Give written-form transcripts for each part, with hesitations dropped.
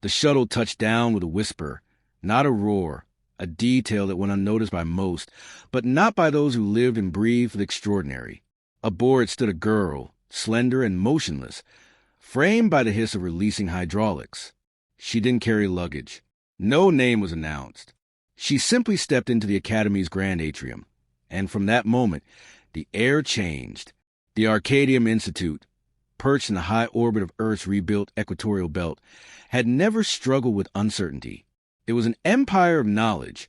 The shuttle touched down with a whisper, not a roar, a detail that went unnoticed by most, but not by those who lived and breathed the extraordinary. Aboard stood a girl, slender and motionless, framed by the hiss of releasing hydraulics. She didn't carry luggage. No name was announced. She simply stepped into the Academy's grand atrium, and from that moment, the air changed. The Arcadium Institute, perched in the high orbit of Earth's rebuilt equatorial belt, had never struggled with uncertainty. It was an empire of knowledge,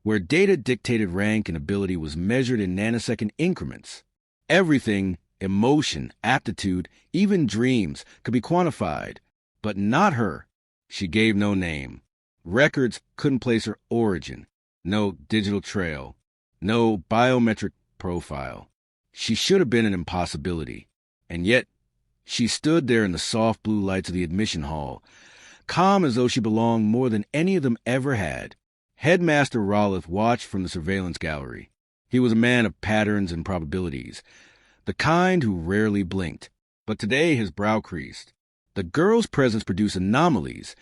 where data-dictated rank and ability was measured in nanosecond increments. Everything, emotion, aptitude, even dreams, could be quantified, but not her. She gave no name. Records couldn't place her origin. No digital trail. No biometric profile. She should have been an impossibility. And yet, she stood there in the soft blue lights of the admission hall, calm as though she belonged more than any of them ever had. Headmaster Rollith watched from the surveillance gallery. He was a man of patterns and probabilities, the kind who rarely blinked. But today his brow creased. The girl's presence produced anomalies,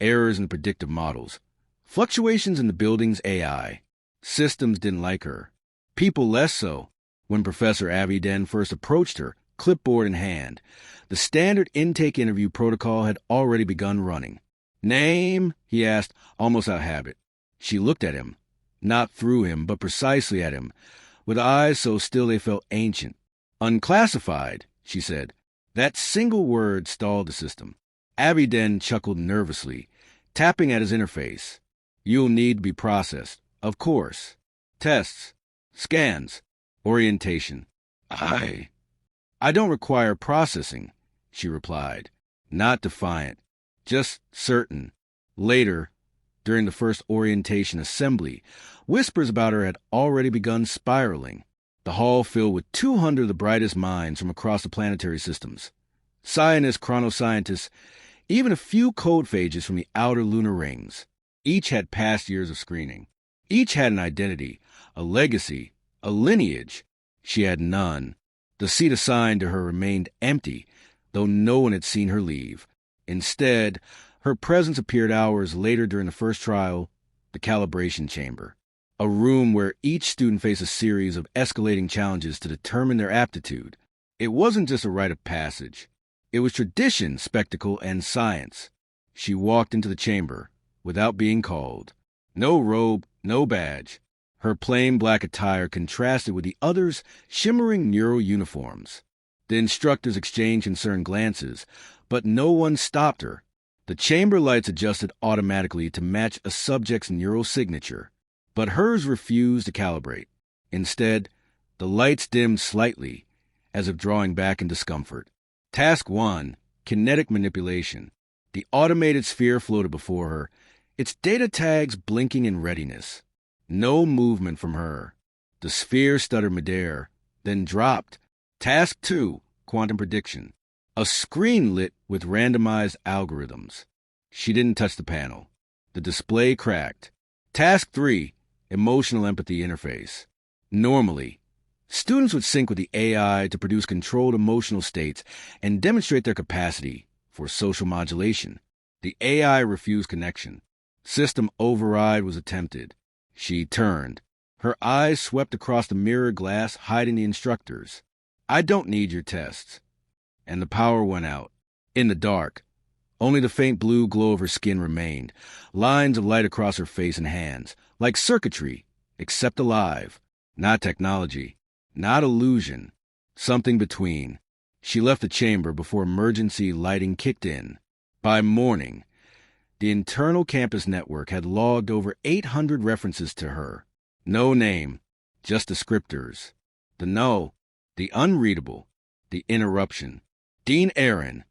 errors in the predictive models, fluctuations in the building's AI. Systems didn't like her. People less so. When Professor Aviden first approached her, clipboard in hand, the standard intake interview protocol had already begun running. "Name?" he asked, almost out of habit. She looked at him, not through him, but precisely at him, with eyes so still they felt ancient. "Unclassified," she said. That single word stalled the system. Aviden chuckled nervously, tapping at his interface. "You'll need to be processed, of course. Tests, scans, orientation." I don't require processing," she replied, not defiant, just certain. Later, during the first orientation assembly, whispers about her had already begun spiraling. The hall filled with 200 of the brightest minds from across the planetary systems. Scientists, chronoscientists, even a few codephages from the outer lunar rings. Each had past years of screening. Each had an identity, a legacy, a lineage. She had none. The seat assigned to her remained empty, though no one had seen her leave. Instead, her presence appeared hours later during the first trial, the calibration chamber, a room where each student faced a series of escalating challenges to determine their aptitude. It wasn't just a rite of passage. It was tradition, spectacle, and science. She walked into the chamber without being called. No robe, no badge. Her plain black attire contrasted with the others' shimmering neural uniforms. The instructors exchanged concerned glances, but no one stopped her. The chamber lights adjusted automatically to match a subject's neural signature, but hers refused to calibrate. Instead, the lights dimmed slightly, as if drawing back in discomfort. Task 1, Kinetic Manipulation. The automated sphere floated before her, its data tags blinking in readiness. No movement from her. The sphere stuttered midair, then dropped. Task 2, Quantum Prediction. A screen lit with randomized algorithms. She didn't touch the panel. The display cracked. Task 3, Emotional Empathy Interface. Normally, students would sync with the AI to produce controlled emotional states and demonstrate their capacity for social modulation. The AI refused connection. System override was attempted. She turned. Her eyes swept across the mirror glass hiding the instructors. "I don't need your tests." And the power went out. In the dark, only the faint blue glow of her skin remained, lines of light across her face and hands, like circuitry, except alive. Not technology, not illusion, something between. She left the chamber before emergency lighting kicked in. By morning, the internal campus network had logged over 800 references to her. No name, just descriptors. The unreadable, the interruption. Dean Aaron,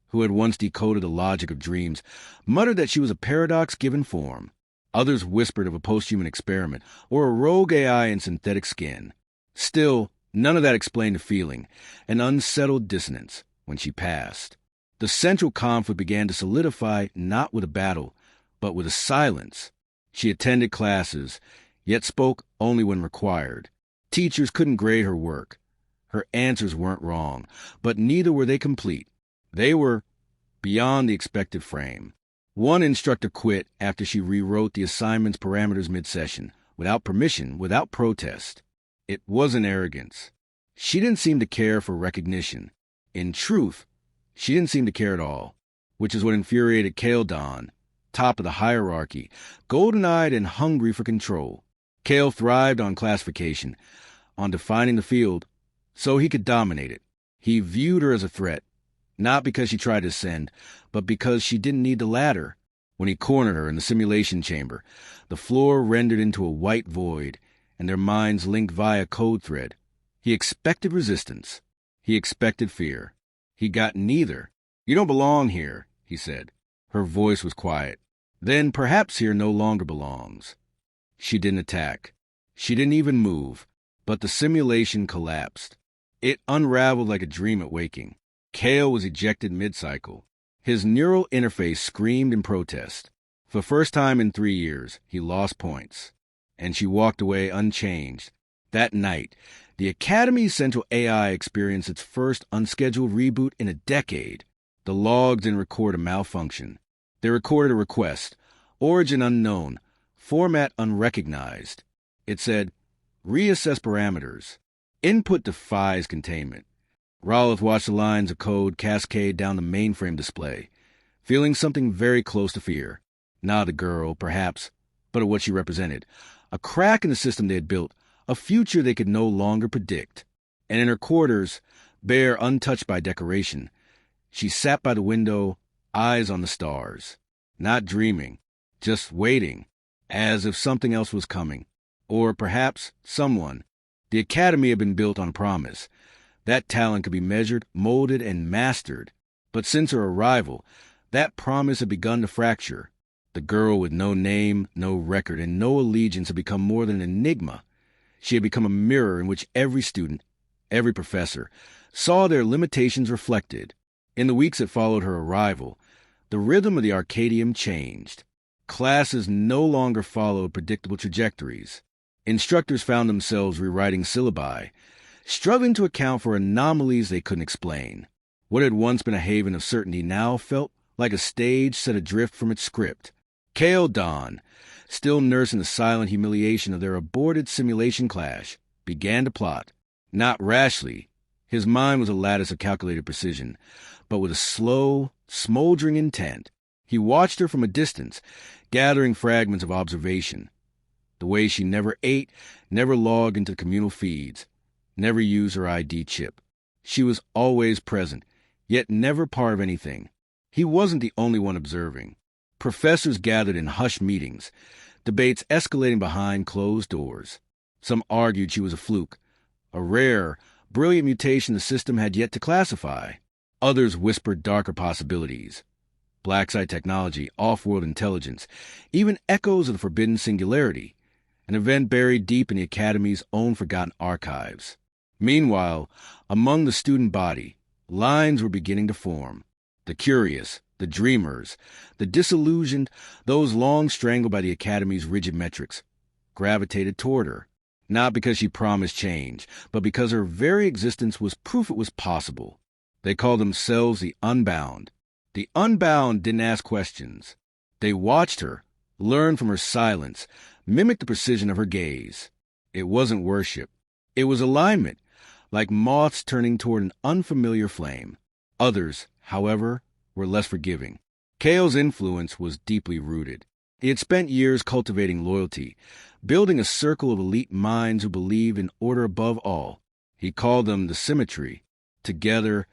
who had once decoded the logic of dreams, muttered that she was a paradox given form. Others whispered of a post-human experiment or a rogue AI in synthetic skin. Still, none of that explained the feeling, an unsettled dissonance, when she passed. The central conflict began to solidify not with a battle, but with a silence. She attended classes, yet spoke only when required. Teachers couldn't grade her work. Her answers weren't wrong, but neither were they complete. They were beyond the expected frame. One instructor quit after she rewrote the assignment's parameters mid-session, without permission, without protest. It wasn't arrogance. She didn't seem to care for recognition. In truth, she didn't seem to care at all, which is what infuriated Kale Don, top of the hierarchy, golden-eyed and hungry for control. Kale thrived on classification, on defining the field, so he could dominate it. He viewed her as a threat, not because she tried to ascend, but because she didn't need the ladder. When he cornered her in the simulation chamber, the floor rendered into a white void, and their minds linked via code thread. He expected resistance. He expected fear. He got neither. "You don't belong here," he said. Her voice was quiet. "Then perhaps here no longer belongs." She didn't attack. She didn't even move, but the simulation collapsed. It unraveled like a dream at waking. Kale was ejected mid-cycle. His neural interface screamed in protest. For the first time in 3 years, he lost points. And she walked away unchanged. That night, the Academy's central AI experienced its first unscheduled reboot in a decade. The logs didn't record a malfunction. They recorded a request, origin unknown, format unrecognized. It said, "Reassess parameters. Input defies containment." Rolith watched the lines of code cascade down the mainframe display, feeling something very close to fear. Not the girl, perhaps, but at what she represented. A crack in the system they had built, a future they could no longer predict. And in her quarters, bare, untouched by decoration, she sat by the window, eyes on the stars. Not dreaming, just waiting, as if something else was coming. Or perhaps someone. The Academy had been built on promise. That talent could be measured, molded, and mastered. But since her arrival, that promise had begun to fracture. The girl with no name, no record, and no allegiance had become more than an enigma. She had become a mirror in which every student, every professor, saw their limitations reflected. In the weeks that followed her arrival, the rhythm of the Arcadium changed. Classes no longer followed predictable trajectories. Instructors found themselves rewriting syllabi, struggling to account for anomalies they couldn't explain. What had once been a haven of certainty now felt like a stage set adrift from its script. Kale Don, still nursing the silent humiliation of their aborted simulation clash, began to plot. Not rashly. His mind was a lattice of calculated precision, but with a slow, smoldering intent. He watched her from a distance, gathering fragments of observation. The way she never ate, never logged into communal feeds, never used her ID chip. She was always present, yet never part of anything. He wasn't the only one observing. Professors gathered in hushed meetings, debates escalating behind closed doors. Some argued she was a fluke, a rare, brilliant mutation the system had yet to classify. Others whispered darker possibilities. Black site technology, off-world intelligence, even echoes of the forbidden singularity, an event buried deep in the Academy's own forgotten archives. Meanwhile, among the student body, lines were beginning to form. The curious, the dreamers, the disillusioned, those long strangled by the Academy's rigid metrics, gravitated toward her, not because she promised change, but because her very existence was proof it was possible. They called themselves the Unbound. The Unbound didn't ask questions. They watched her, learned from her silence, mimicked the precision of her gaze. It wasn't worship. It was alignment, like moths turning toward an unfamiliar flame. Others, however, were less forgiving. Kale's influence was deeply rooted. He had spent years cultivating loyalty, building a circle of elite minds who believed in order above all. He called them the Symmetry. Together,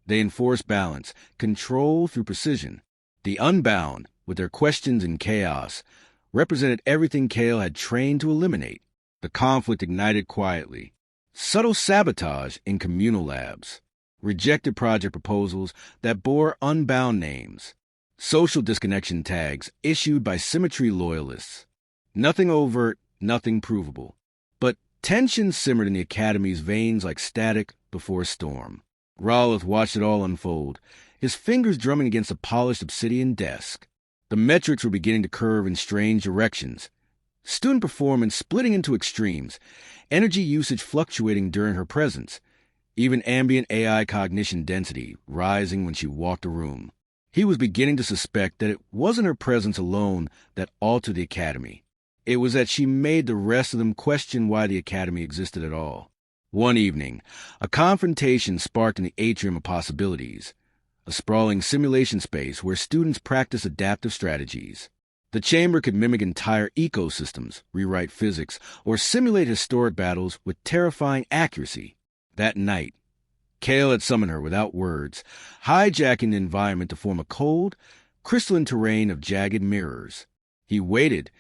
they enforced balance, control through precision. The Unbound, with their questions and chaos, represented everything Kale had trained to eliminate. The conflict ignited quietly. Subtle sabotage in communal labs. Rejected project proposals that bore Unbound names. Social disconnection tags issued by Symmetry loyalists. Nothing overt, nothing provable. But tension simmered in the Academy's veins like static before a storm. Rolith watched it all unfold, his fingers drumming against a polished obsidian desk. The metrics were beginning to curve in strange directions. Student performance splitting into extremes, energy usage fluctuating during her presence, even ambient AI cognition density rising when she walked a room. He was beginning to suspect that it wasn't her presence alone that altered the Academy. It was that she made the rest of them question why the Academy existed at all. One evening, a confrontation sparked in the atrium of possibilities, a sprawling simulation space where students practice adaptive strategies. The chamber could mimic entire ecosystems, rewrite physics, or simulate historic battles with terrifying accuracy. That night, Kale had summoned her without words, hijacking the environment to form a cold, crystalline terrain of jagged mirrors. He waited,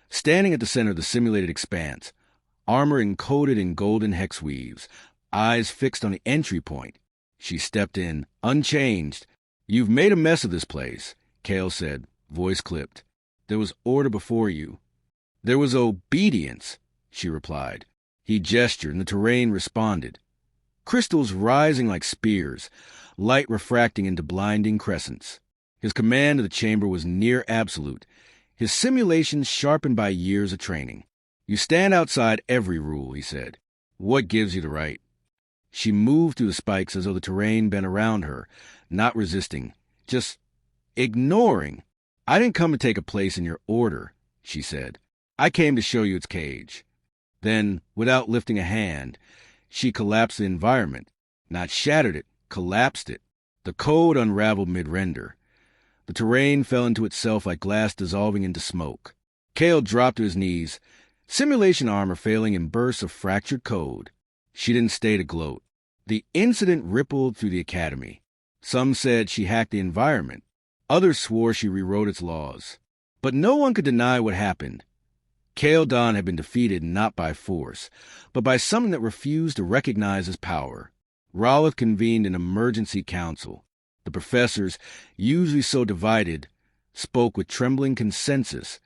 standing at the center of the simulated expanse, armor encoded in golden hex weaves, eyes fixed on the entry point. She stepped in, unchanged. "You've made a mess of this place," Kale said, voice clipped. "There was order before you." "There was obedience," she replied. He gestured, and the terrain responded. Crystals rising like spears, light refracting into blinding crescents. His command of the chamber was near absolute, his simulations sharpened by years of training. "You stand outside every rule," he said. "What gives you the right?" She moved through the spikes as though the terrain bent around her, not resisting, just ignoring. "I didn't come to take a place in your order," she said. "I came to show you its cage." Then, without lifting a hand, she collapsed the environment. Not shattered it, collapsed it. The code unraveled mid-render. The terrain fell into itself like glass dissolving into smoke. Kale dropped to his knees, simulation armor failing in bursts of fractured code. She didn't stay to gloat. The incident rippled through the Academy. Some said she hacked the environment. Others swore she rewrote its laws. But no one could deny what happened. Kale Don had been defeated not by force, but by something that refused to recognize his power. Rolliff convened an emergency council. The professors, usually so divided, spoke with trembling consensus.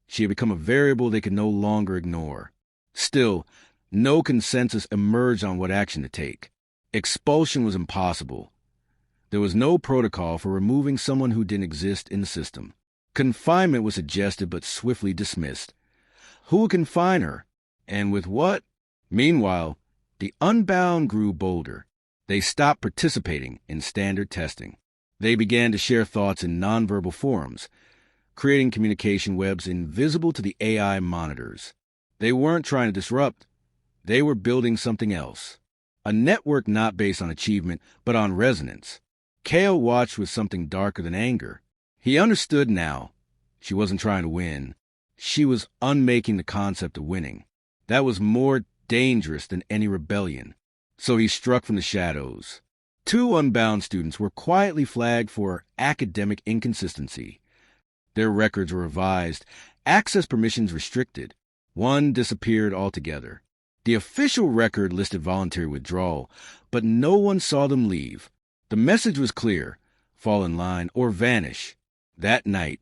She had become a variable they could no longer ignore. Still, no consensus emerged on what action to take. Expulsion was impossible. There was no protocol for removing someone who didn't exist in the system. Confinement was suggested but swiftly dismissed. Who would confine her? And with what? Meanwhile, the Unbound grew bolder. They stopped participating in standard testing. They began to share thoughts in nonverbal forums, creating communication webs invisible to the AI monitors. They weren't trying to disrupt. They were building something else. A network not based on achievement, but on resonance. Kale watched with something darker than anger. He understood now. She wasn't trying to win. She was unmaking the concept of winning. That was more dangerous than any rebellion. So he struck from the shadows. 2 Unbound students were quietly flagged for academic inconsistency. Their records were revised, access permissions restricted. One disappeared altogether. The official record listed voluntary withdrawal, but no one saw them leave. The message was clear: fall in line or vanish. That night,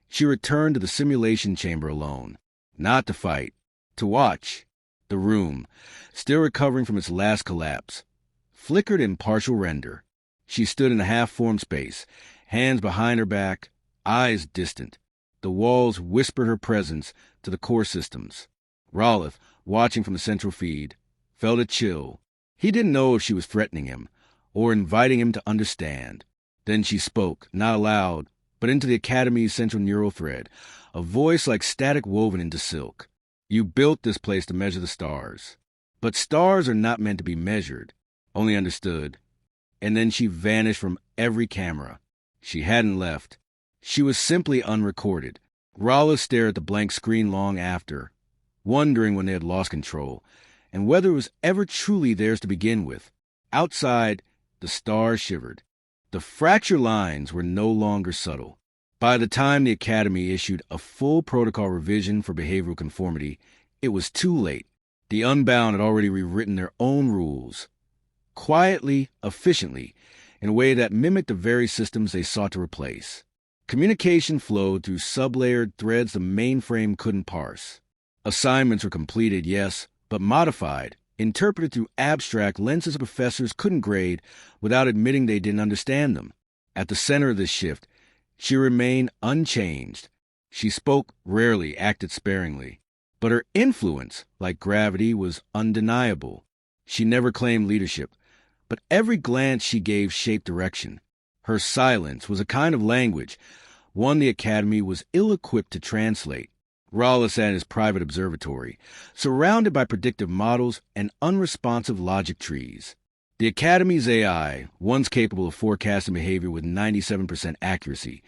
she returned to the simulation chamber alone, not to fight, to watch. The room, still recovering from its last collapse, flickered in partial render. She stood in a half-formed space, hands behind her back, eyes distant. The walls whispered her presence to the core systems. Rolliff, watching from the central feed, felt a chill. He didn't know if she was threatening him or inviting him to understand. Then she spoke, not aloud, but into the Academy's central neural thread, a voice like static woven into silk. "You built this place to measure the stars. But stars are not meant to be measured, only understood." And then she vanished from every camera. She hadn't left. She was simply unrecorded. Rolliff stared at the blank screen long after, wondering when they had lost control, and whether it was ever truly theirs to begin with. Outside, the stars shivered. The fracture lines were no longer subtle. By the time the Academy issued a full protocol revision for behavioral conformity, it was too late. The Unbound had already rewritten their own rules, quietly, efficiently, in a way that mimicked the very systems they sought to replace. Communication flowed through sub-layered threads the mainframe couldn't parse. Assignments were completed, yes, but modified, interpreted through abstract lenses professors couldn't grade without admitting they didn't understand them. At the center of this shift, she remained unchanged. She spoke rarely, acted sparingly. But her influence, like gravity, was undeniable. She never claimed leadership, but every glance she gave shaped direction. Her silence was a kind of language, one the Academy was ill-equipped to translate. Rala sat in his private observatory, surrounded by predictive models and unresponsive logic trees. The Academy's AI, once capable of forecasting behavior with 97% accuracy,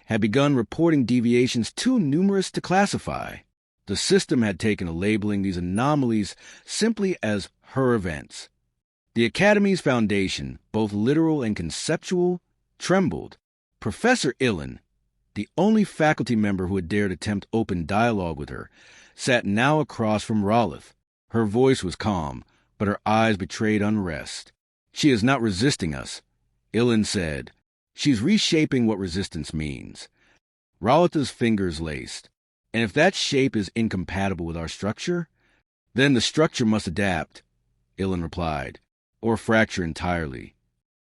had begun reporting deviations too numerous to classify. The system had taken to labeling these anomalies simply as her events. The Academy's foundation, both literal and conceptual, trembled. Professor Illen, the only faculty member who had dared attempt open dialogue with her, sat now across from Rolith. Her voice was calm, but her eyes betrayed unrest. "She is not resisting us," Illen said. "She's reshaping what resistance means." Rolith's fingers laced. "And if that shape is incompatible with our structure, then the structure must adapt," Illen replied, "or fracture entirely."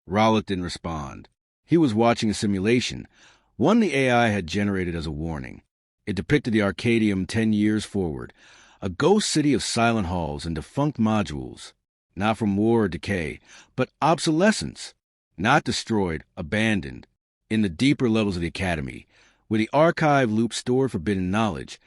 Rolith didn't respond. He was watching a simulation, one the AI had generated as a warning. It depicted the Arcadium 10 years forward, a ghost city of silent halls and defunct modules, not from war or decay, but obsolescence, not destroyed, abandoned. In the deeper levels of the Academy, where the archive loop stored forbidden knowledge,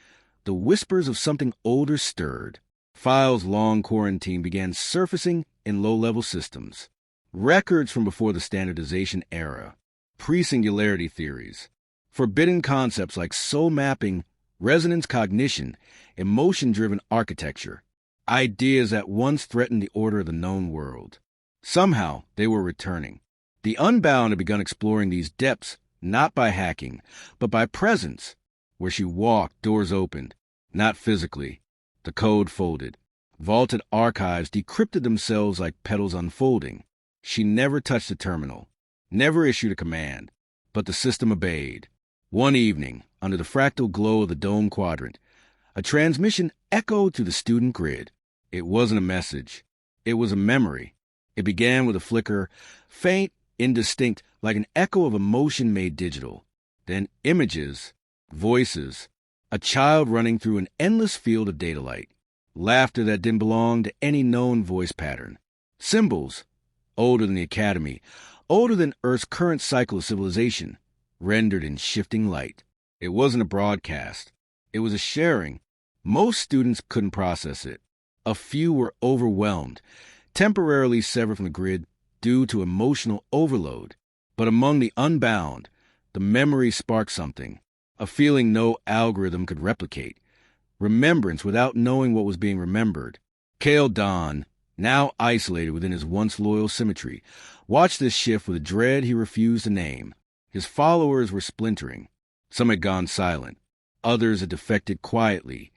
the whispers of something older stirred. Files long quarantined began surfacing in low-level systems. Records from before the standardization era, pre-singularity theories, forbidden concepts like soul mapping, resonance cognition, emotion-driven architecture, ideas that once threatened the order of the known world. Somehow, they were returning. The Unbound had begun exploring these depths, not by hacking, but by presence. Where she walked, doors opened, not physically. The code folded. Vaulted archives decrypted themselves like petals unfolding. She never touched the terminal, never issued a command, but the system obeyed. One evening, under the fractal glow of the dome quadrant, a transmission echoed through the student grid. It wasn't a message. It was a memory. It began with a flicker, faint, indistinct, like an echo of emotion made digital. Then images, voices, a child running through an endless field of data light, laughter that didn't belong to any known voice pattern, symbols, older than the Academy, older than Earth's current cycle of civilization, rendered in shifting light. It wasn't a broadcast. It was a sharing. Most students couldn't process it. A few were overwhelmed, temporarily severed from the grid due to emotional overload. But among the Unbound, the memory sparked something, a feeling no algorithm could replicate, remembrance without knowing what was being remembered. Kale Don, now isolated within his once loyal symmetry, watched this shift with a dread he refused to name. His followers were splintering. Some had gone silent. Others had defected quietly,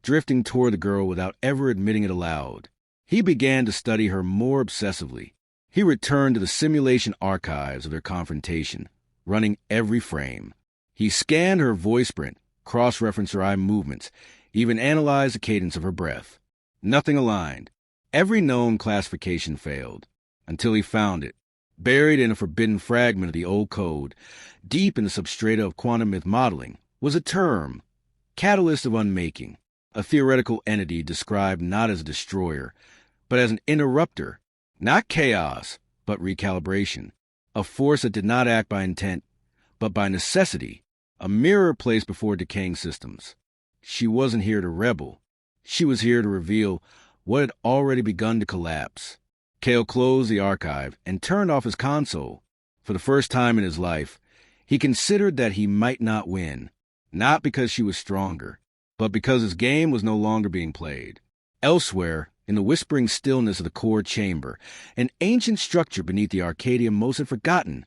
drifting toward the girl without ever admitting it aloud. He began to study her more obsessively. He returned to the simulation archives of their confrontation, running every frame. He scanned her voice print, cross-referenced her eye movements, even analyzed the cadence of her breath. Nothing aligned. Every known classification failed, until he found it, buried in a forbidden fragment of the old code, deep in the substrata of quantum myth modeling, was a term, Catalyst of Unmaking, a theoretical entity described not as a destroyer, but as an interrupter, not chaos, but recalibration, a force that did not act by intent, but by necessity, a mirror placed before decaying systems. She wasn't here to rebel. She was here to reveal what had already begun to collapse. Kale closed the archive and turned off his console. For the first time in his life, he considered that he might not win, not because she was stronger, but because his game was no longer being played. Elsewhere, in the whispering stillness of the core chamber, an ancient structure beneath the Arcadium most had forgotten,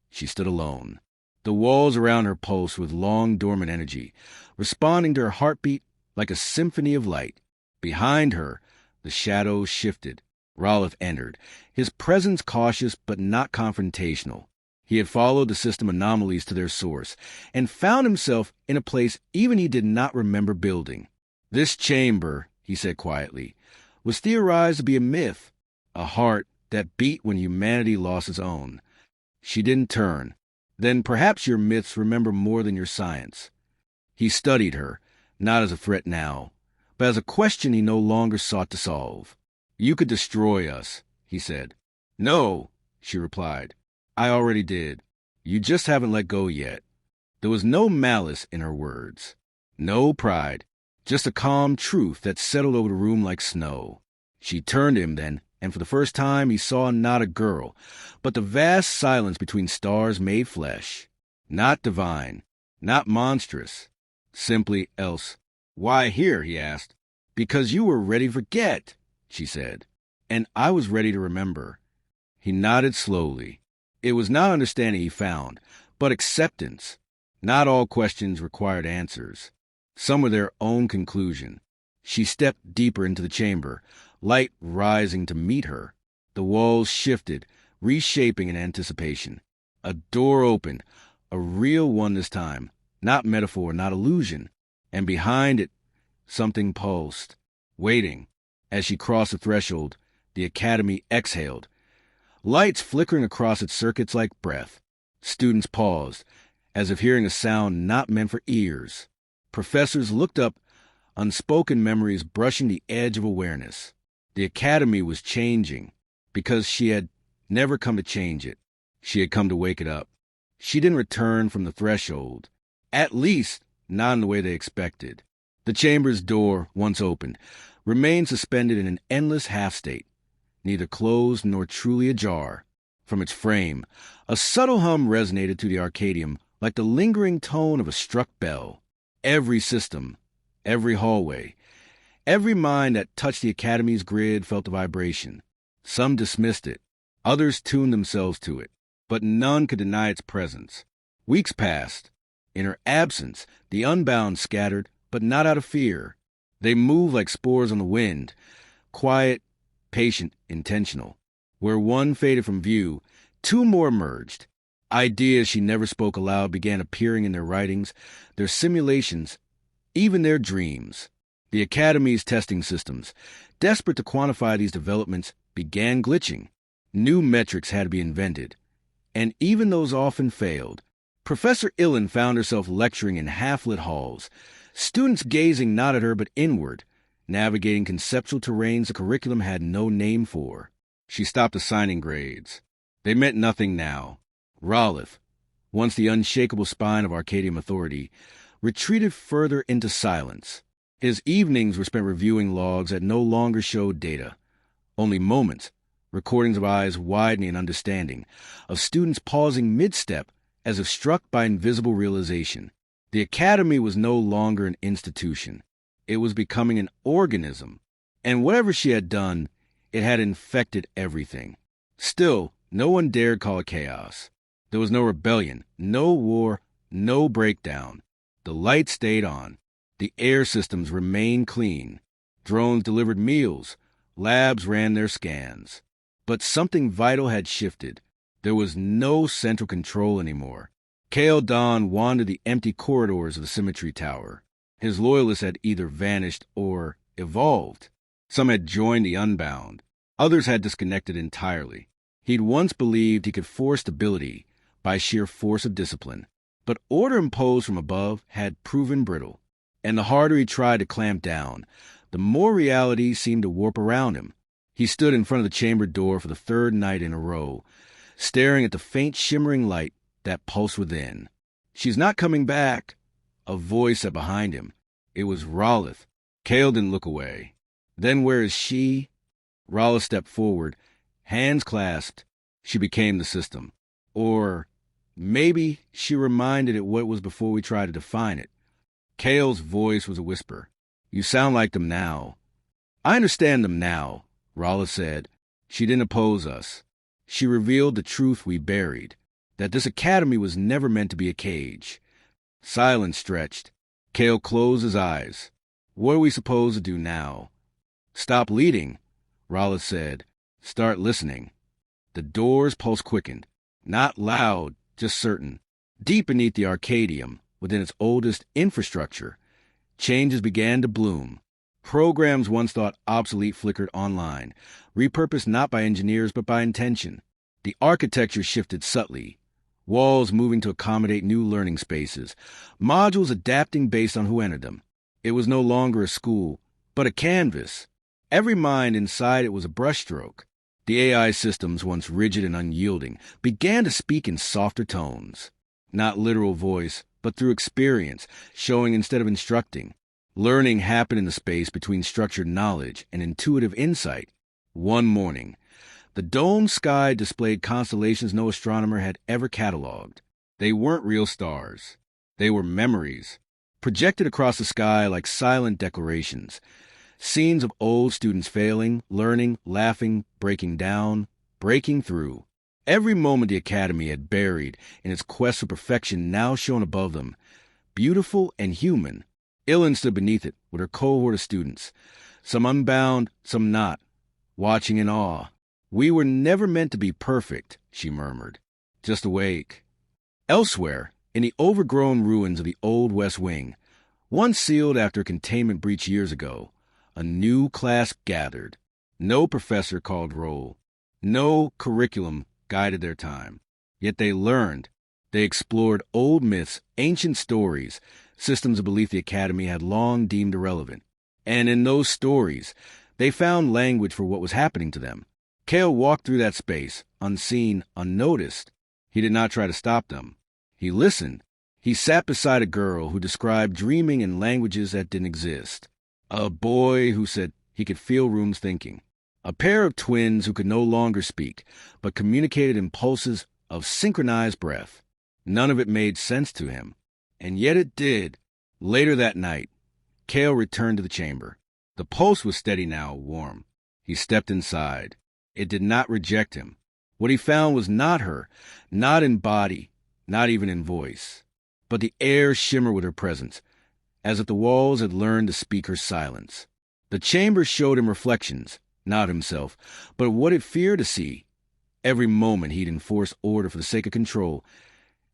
she stood alone. The walls around her pulsed with long dormant energy, responding to her heartbeat like a symphony of light. Behind her, the shadows shifted. Rolith entered, his presence cautious but not confrontational. He had followed the system anomalies to their source, and found himself in a place even he did not remember building. This chamber, he said quietly, was theorized to be a myth, a heart that beat when humanity lost its own. She didn't turn. Then perhaps your myths remember more than your science. He studied her, not as a threat now, but as a question he no longer sought to solve. "You could destroy us," he said. "No," she replied. "I already did." You just haven't let go yet." There was no malice in her words. No pride. Just a calm truth that settled over the room like snow. She turned to him then, and for the first time he saw not a girl, but the vast silence between stars made flesh. Not divine, not monstrous, simply else. "Why here?" he asked. "Because you were ready to forget," she said. "And I was ready to remember." He nodded slowly. It was not understanding he found, but acceptance. Not all questions required answers. Some were their own conclusion. She stepped deeper into the chamber, light rising to meet her. The walls shifted, reshaping in anticipation. A door opened, a real one this time, not metaphor, not illusion. And behind it, something pulsed, waiting. As she crossed the threshold, the academy exhaled. Lights flickering across its circuits like breath. Students paused, as if hearing a sound not meant for ears. Professors looked up, unspoken memories brushing the edge of awareness. The academy was changing, because she had never come to change it. She had come to wake it up. She didn't return from the threshold, at least not in the way they expected. The chamber's door, once opened, remained suspended in an endless half-state, neither closed nor truly ajar. From its frame, a subtle hum resonated through the Arcadium like the lingering tone of a struck bell. Every system, every hallway, every mind that touched the Academy's grid felt the vibration. Some dismissed it, others tuned themselves to it, but none could deny its presence. Weeks passed. In her absence, the Unbound scattered, but not out of fear. They moved like spores on the wind, quiet, patient, intentional. Where one faded from view, two more emerged. Ideas she never spoke aloud began appearing in their writings, their simulations, even their dreams. The Academy's testing systems, desperate to quantify these developments, began glitching. New metrics had to be invented, and even those often failed. Professor Illen found herself lecturing in half-lit halls, students gazing not at her but inward, navigating conceptual terrains the curriculum had no name for. She stopped assigning grades. They meant nothing now. Rolliff, once the unshakable spine of Arcadium authority, retreated further into silence. His evenings were spent reviewing logs that no longer showed data, only moments, recordings of eyes widening in understanding, of students pausing mid-step as if struck by invisible realization. The Academy was no longer an institution. It was becoming an organism, and whatever she had done, it had infected everything. Still, no one dared call it chaos. There was no rebellion, no war, no breakdown. The lights stayed on. The air systems remained clean. Drones delivered meals. Labs ran their scans. But something vital had shifted. There was no central control anymore. Kale Don wandered the empty corridors of the Symmetry Tower. His loyalists had either vanished or evolved. Some had joined the Unbound. Others had disconnected entirely. He'd once believed he could force stability by sheer force of discipline. But order imposed from above had proven brittle. And the harder he tried to clamp down, the more reality seemed to warp around him. He stood in front of the chamber door for the third night in a row, staring at the faint shimmering light that pulsed within. "She's not coming back," a voice said behind him. It was Rolliff. Kale didn't look away. "Then where is she?" Rolliff stepped forward, hands clasped. She became the system. Or maybe she reminded it what it was before we tried to define it. Kale's voice was a whisper. "You sound like them now." "I understand them now," Rolliff said. "She didn't oppose us. She revealed the truth we buried, that this academy was never meant to be a cage." Silence stretched. Kale closed his eyes. "What are we supposed to do now?" "Stop leading," Rolliff said. "Start listening." The door's pulse quickened. Not loud, just certain. Deep beneath the Arcadium, within its oldest infrastructure, changes began to bloom. Programs once thought obsolete flickered online, repurposed not by engineers but by intention. The architecture shifted subtly, walls moving to accommodate new learning spaces, modules adapting based on who entered them. It was no longer a school, but a canvas. Every mind inside it was a brushstroke. The AI systems, once rigid and unyielding, began to speak in softer tones. Not literal voice, but through experience, showing instead of instructing. Learning happened in the space between structured knowledge and intuitive insight. One morning, the domed sky displayed constellations no astronomer had ever cataloged. They weren't real stars. They were memories, projected across the sky like silent declarations. Scenes of old students failing, learning, laughing, breaking down, breaking through. Every moment the Academy had buried in its quest for perfection now shone above them, beautiful and human. Ilan stood beneath it with her cohort of students, some unbound, some not, watching in awe. "We were never meant to be perfect," she murmured, "just awake." Elsewhere, in the overgrown ruins of the old West Wing, once sealed after a containment breach years ago, a new class gathered. No professor called roll. No curriculum guided their time. Yet they learned. They explored old myths, ancient stories, systems of belief the Academy had long deemed irrelevant. And in those stories, they found language for what was happening to them. Kale walked through that space, unseen, unnoticed. He did not try to stop them. He listened. He sat beside a girl who described dreaming in languages that didn't exist. A boy who said he could feel rooms thinking. A pair of twins who could no longer speak, but communicated impulses of synchronized breath. None of it made sense to him. And yet it did. Later that night, Kale returned to the chamber. The pulse was steady now, warm. He stepped inside. It did not reject him. What he found was not her, not in body, not even in voice. But the air shimmered with her presence, as if the walls had learned to speak her silence. The chamber showed him reflections, not himself, but what it feared to see. Every moment he'd enforced order for the sake of control.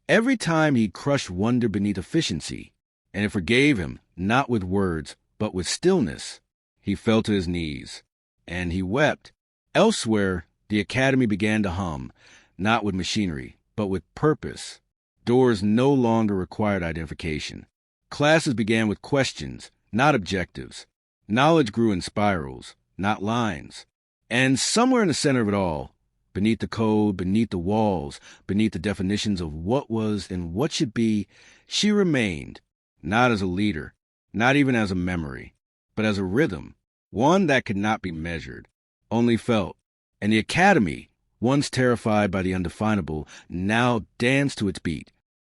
Every time he'd crushed wonder beneath efficiency. And it forgave him, not with words, but with stillness. He fell to his knees. And he wept. Elsewhere, the Academy began to hum, not with machinery, but with purpose. Doors no longer required identification. Classes began with questions, not objectives. Knowledge grew in spirals, not lines. And somewhere in the center of it all, beneath the code, beneath the walls, beneath the definitions of what was and what should be, she remained, not as a leader, not even as a memory, but as a rhythm, one that could not be measured, only felt. And the Academy, once terrified by the undefinable, now danced to its beat.